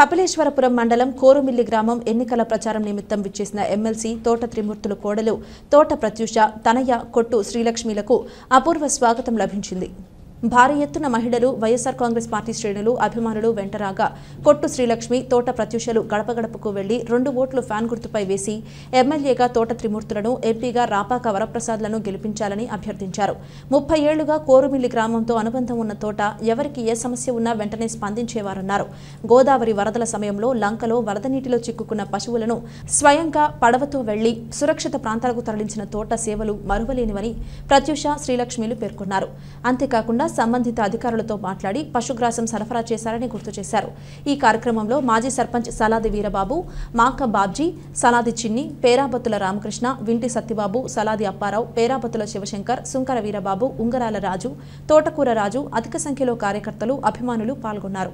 కపిలేశ్వరపురం మండలం కోరుమిల్లి గ్రామం ఎన్నికల ప్రచారం నిమిత్తం విచ్చేసిన ఎమ్మెల్సీ తోట త్రిమూర్తులు కోడలు తోట ప్రత్యూష తనయ కొట్టు శ్రీలక్ష్మిలకు అపూర్వ స్వాగతం లభించింది. భారీ ఎత్తున మహిళలు, వైఎస్ఆర్ కాంగ్రెస్ పార్టీ శ్రేణులు, అభిమానులు వెంటరాగా కొట్టు శ్రీలక్ష్మి, తోట ప్రత్యూషలు గడప గడపకు వెళ్లి 2 ఓట్లు ఫ్యాన్ గుర్తుపై వేసి ఎమ్మెల్యేగా తోట త్రిమూర్తులను, ఎంపీగా రాపాక వరప్రసాద్లను గెలిపించాలని అభ్యర్థించారు. 30 ఏళ్లుగా కోరుమిల్లి గ్రామంతో అనుబంధం ఉన్న తోట ఎవరికి ఏ సమస్య ఉన్నా వెంటనే స్పందించేవారన్నారు. గోదావరి వరదల సమయంలో లంకలో వరద నీటిలో చిక్కుకున్న పశువులను స్వయంగా పడవతో వెళ్లి సురక్షిత ప్రాంతాలకు తరలించిన తోట సేవలు మరువలేనివని ప్రత్యూష, శ్రీలక్ష్మిలు పేర్కొన్నారు. అంతేకాకుండా సంబంధిత అధికారులతో మాట్లాడి పశుగ్రాసం సరఫరా చేశారని గుర్తు చేశారు. ఈ కార్యక్రమంలో మాజీ సర్పంచ్ సలాది వీరబాబు, మాక బాబ్జీ, సలాది చిన్ని, పేరాబత్తుల రామకృష్ణ, వింటి సత్యబాబు, సలాది అప్పారావు, పేరాబత్తుల శివశంకర్, సుంకర వీరబాబు, ఉంగరాల రాజు, తోటకూర రాజు, అధిక సంఖ్యలో కార్యకర్తలు, అభిమానులు పాల్గొన్నారు.